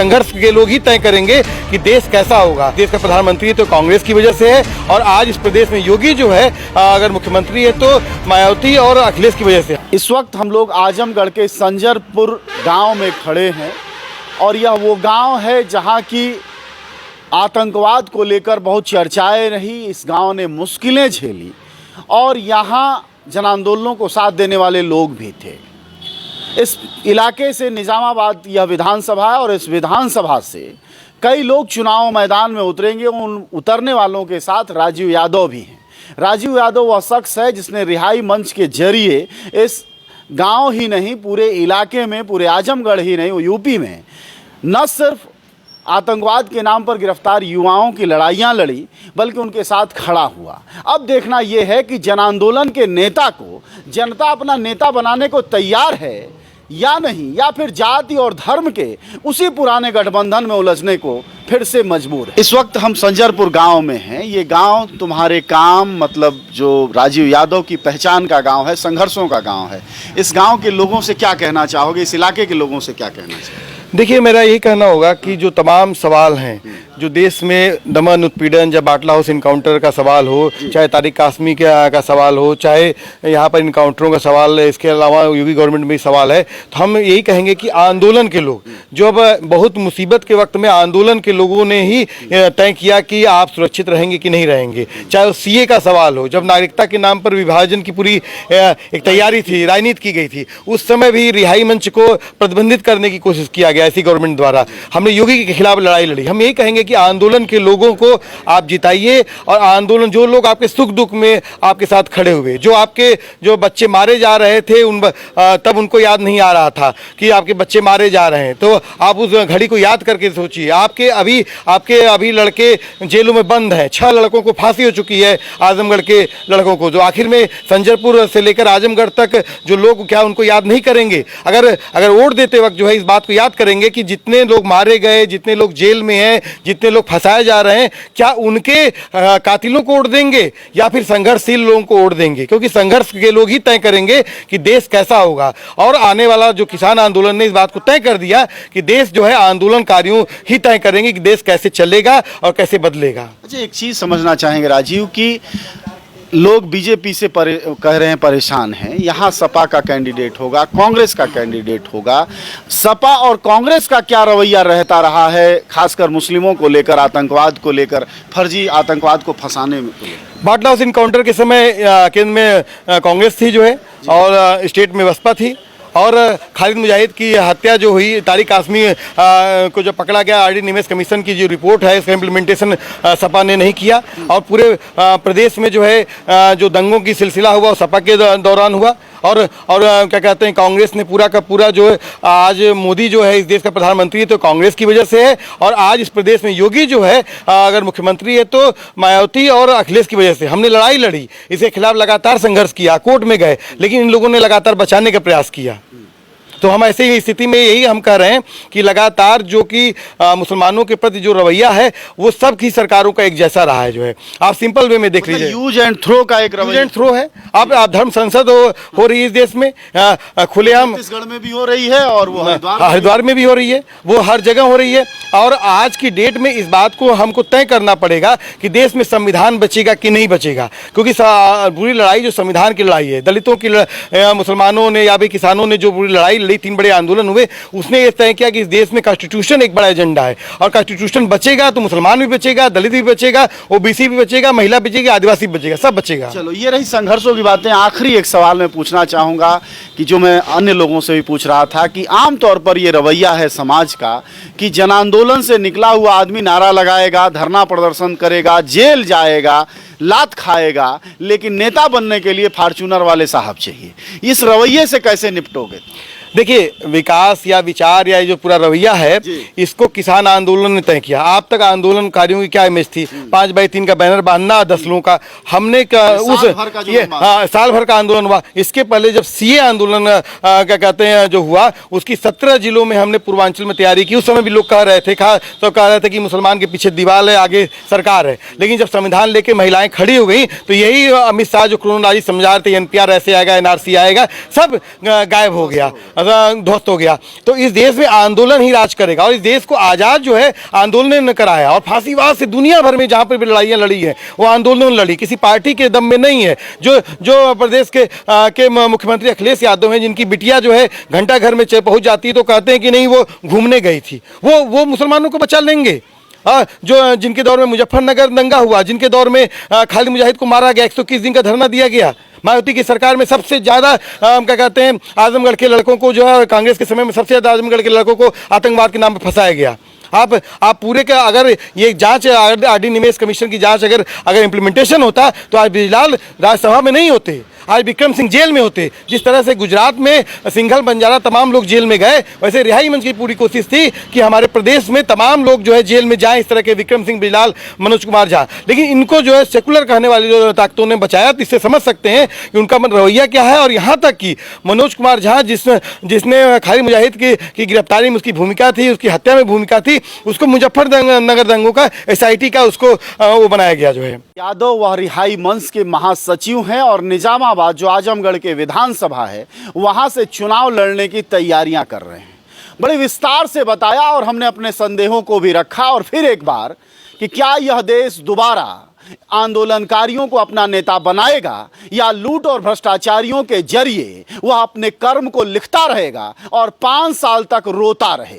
संघर्ष के लोग ही तय करेंगे कि देश कैसा होगा। देश का प्रधानमंत्री तो कांग्रेस की वजह से है और आज इस प्रदेश में योगी जो है अगर मुख्यमंत्री है तो मायावती और अखिलेश की वजह से। इस वक्त हम लोग आजमगढ़ के संजरपुर गांव में खड़े हैं और यह वो गांव है जहां की आतंकवाद को लेकर बहुत चर्चाएं रही। इस गांव ने मुश्किलें झेली और यहां जन आंदोलनों को साथ देने वाले लोग भी थे। इस इलाके से निजामाबाद यह विधानसभा है और इस विधानसभा से कई लोग चुनाव मैदान में उतरेंगे। उन उतरने वालों के साथ राजीव यादव भी हैं। राजीव यादव वह शख्स है जिसने रिहाई मंच के जरिए इस गांव ही नहीं पूरे इलाके में, पूरे आजमगढ़ ही नहीं, यूपी में न सिर्फ आतंकवाद के नाम पर गिरफ्तार युवाओं की लड़ाइयां लड़ी बल्कि उनके साथ खड़ा हुआ। अब देखना यह है कि जन आंदोलन के नेता को जनता अपना नेता बनाने को तैयार है या नहीं, या फिर जाति और धर्म के उसी पुराने गठबंधन में उलझने को फिर से मजबूर है। इस वक्त हम संजरपुर गांव में हैं। ये गांव तुम्हारे काम मतलब जो राजीव यादव की पहचान का गांव है, संघर्षों का गांव है। इस गांव के लोगों से क्या कहना चाहोगे, इस इलाके के लोगों से क्या कहना चाहोगे? देखिए, मेरा यही कहना होगा कि जो तमाम सवाल हैं जो देश में दमन उत्पीड़न, जब बाटला हाउस इनकाउंटर का सवाल हो, चाहे तारिक कासमी का सवाल हो, चाहे यहाँ पर इनकाउंटरों का सवाल है, इसके अलावा योगी गवर्नमेंट में सवाल है, तो हम यही कहेंगे कि आंदोलन के लोग जो अब बहुत मुसीबत के वक्त में आंदोलन के लोगों ने ही तय किया कि आप सुरक्षित रहेंगे कि नहीं रहेंगे। चाहे वो सीए का सवाल हो, जब नागरिकता के नाम पर विभाजन की पूरी एक तैयारी थी, राजनीति की गई थी, उस समय भी रिहाई मंच को प्रतिबंधित करने की कोशिश किया गया ऐसी गवर्नमेंट द्वारा। हमने योगी के खिलाफ लड़ाई लड़ी। हम यही कहेंगे कि आंदोलन के लोगों को आप जिताइए और आंदोलन जो लोग आपके सुख दुख में आपके साथ खड़े हुए, जो आपके जो बच्चे मारे जा रहे थे तब उनको याद नहीं आ रहा था कि आपके बच्चे मारे जा रहे हैं, तो आप उस घड़ी को याद करके सोचिए। आपके अभी लड़के जेलों में बंद हैं। 6 लड़कों को फांसी हो चुकी है, आजमगढ़ के लड़कों को, जो आखिर में संजरपुर से लेकर आजमगढ़ तक जो लोग क्या उनको याद नहीं करेंगे? अगर वोट देते वक्त जो है इस बात को याद करेंगे कि जितने लोग मारे गए, जितने लोग जेल में हैं, जितने लोग फंसाए जा रहे हैं, क्या उनके कातिलों को वोट देंगे या फिर संघर्षशील लोगों को वोट देंगे? क्योंकि संघर्ष के लोग ही तय करेंगे कि देश कैसा होगा। और आने वाला जो किसान आंदोलन ने इस बात को तय कर दिया कि देश जो है आंदोलनकारियों ही तय करेंगे कि देश कैसे चलेगा और कैसे बदलेगा। अच्छा, एक चीज़ समझना चाहेंगे राजीव कि लोग बीजेपी से कह रहे हैं परेशान हैं, यहाँ सपा का कैंडिडेट होगा, कांग्रेस का कैंडिडेट होगा। सपा और कांग्रेस का क्या रवैया रहता रहा है, खासकर मुस्लिमों को लेकर, आतंकवाद को लेकर, फर्जी आतंकवाद को फंसाने में? बाटला हाउस इनकाउंटर के समय केंद्र में कांग्रेस थी जो है और स्टेट में बसपा थी, और खालिद मुजाहिद की हत्या जो हुई, तारिक कासमी को जो पकड़ा गया, आरडी निमेश कमीशन की जो रिपोर्ट है इसका इम्प्लीमेंटेशन सपा ने नहीं किया। और पूरे प्रदेश में जो है जो दंगों की सिलसिला हुआ सपा के दौरान हुआ। और क्या कहते हैं, कांग्रेस ने पूरा का पूरा जो है, आज मोदी जो है इस देश का प्रधानमंत्री तो कांग्रेस की वजह से है, और आज इस प्रदेश में योगी जो है अगर मुख्यमंत्री है तो मायावती और अखिलेश की वजह से। हमने लड़ाई लड़ी, इसके खिलाफ लगातार संघर्ष किया, कोर्ट में गए, लेकिन इन लोगों ने लगातार बचाने का प्रयास किया। तो हम ऐसे ही स्थिति में यही हम कह रहे हैं कि लगातार जो कि मुसलमानों के प्रति जो रवैया है वो सब की सरकारों का एक जैसा रहा है। जो है आप सिंपल वे में देख लीजिए, यूज एंड थ्रो का एक रवैया, यूज एंड थ्रो है। आप धर्म संसद हो रही है इस देश में, खुलेआम छत्तीसगढ़ में भी हो रही है और वो हरिद्वार में भी हो रही है, वो हर जगह हो रही है। और आज की डेट में इस बात को हमको तय करना पड़ेगा कि देश में संविधान बचेगा कि नहीं बचेगा, क्योंकि बुरी लड़ाई जो संविधान की लड़ाई है, दलितों की, मुसलमानों ने या भी किसानों ने जो बुरी लड़ाई 3 बड़े आंदोलन हुए, उसने ये तय किया कि इस देश में कॉन्स्टिट्यूशन एक बड़ा एजेंडा है, और कॉन्स्टिट्यूशन बचेगा तो मुसलमान भी बचेगा, दलित भी बचेगा, ओबीसी भी बचेगा, महिला बचेगी, आदिवासी भी बचेगा, सब बचेगा। चलो, ये रही संघर्षों की बातें। आखिरी एक सवाल मैं पूछना चाहूँगा कि जो मैं अन्य लोगों से भी पूछ रहा था कि आमतौर पर ये रवैया है समाज का कि जन आंदोलन से निकला हुआ आदमी नारा लगाएगा, धरना प्रदर्शन करेगा, जेल जाएगा, लात खाएगा, लेकिन नेता बनने के लिए फॉर्च्यूनर वाले साहब चाहिए। इस रवैये से कैसे निपटोगे? देखिए, विकास या विचार या ये जो पूरा रवैया है इसको किसान आंदोलन ने तय किया। आप तक आंदोलनकारियों की क्या इमेज थी? 5x3 का बैनर बांधना 10 लोगों का। हमने साल भर का आंदोलन हुआ। इसके पहले जब सीए आंदोलन क्या कहते हैं जो हुआ, उसकी 17 जिलों में हमने पूर्वांचल में तैयारी की। उस समय भी लोग कह रहे थे कि मुसलमान के पीछे दीवार है, आगे सरकार है। लेकिन जब संविधान लेके महिलाएं खड़ी हो गई तो यही अमित शाह जो क्रोनोलॉजी समझा रहे थे, एनपीआर ऐसे आएगा, एनआरसी आएगा, सब गायब हो गया। ध्वस्त हो गया। तो इस देश में आंदोलन ही राज करेगा और इस देश को आज़ाद जो है आंदोलन ने कराया और फांसीवाद से दुनिया भर में जहाँ पर भी लड़ाइयाँ लड़ी हैं वो आंदोलन लड़ी, किसी पार्टी के दम में नहीं है। जो प्रदेश के मुख्यमंत्री अखिलेश यादव हैं, जिनकी बिटिया जो है घंटा घर में पहुँच जाती है तो कहते हैं कि नहीं वो घूमने गई थी, वो मुसलमानों को बचा लेंगे। जो जिनके दौर में मुजफ्फरनगर दंगा हुआ, जिनके दौर में खालिद मुजाहिद को मारा गया, 121 दिन का धरना दिया गया, मायावती की सरकार में सबसे ज़्यादा क्या कहते हैं आजमगढ़ के लड़कों को जो है कांग्रेस के समय में सबसे ज़्यादा आजमगढ़ के लड़कों को आतंकवाद के नाम पर फंसाया गया। आप पूरे का अगर ये जांच आरडी निमेश कमीशन की जांच अगर इम्प्लीमेंटेशन होता तो आज बृजलाल राज्यसभा में नहीं होते, आज विक्रम सिंह जेल में होते। जिस तरह से गुजरात में सिंघल बंजारा तमाम लोग जेल में गए, वैसे रिहाई मंच की पूरी कोशिश थी कि हमारे प्रदेश में तमाम लोग जो है जेल में जाएं, इस तरह के विक्रम सिंह, बृजलाल, मनोज कुमार झा। लेकिन इनको जो है सेकुलर कहने वाली जो ताकतों ने बचाया, तो इससे समझ सकते हैं कि उनका रवैया क्या है। और यहाँ तक कि मनोज कुमार झा जिसने खालिद मुजाहिद की गिरफ्तारी में उसकी भूमिका थी, उसकी हत्या में भूमिका थी, उसको मुजफ्फरनगर दंगों का SIT का उसको वो बनाया गया जो है। यादव वह रिहाई मंच के महासचिव हैं और निजामाबाद जो आजमगढ़ के विधानसभा है वहां से चुनाव लड़ने की तैयारियां कर रहे हैं। बड़े विस्तार से बताया और हमने अपने संदेहों को भी रखा और फिर एक बार कि क्या यह देश दोबारा आंदोलनकारियों को अपना नेता बनाएगा या लूट और भ्रष्टाचारियों के जरिए वह अपने कर्म को लिखता रहेगा और 5 साल तक रोता रहेगा।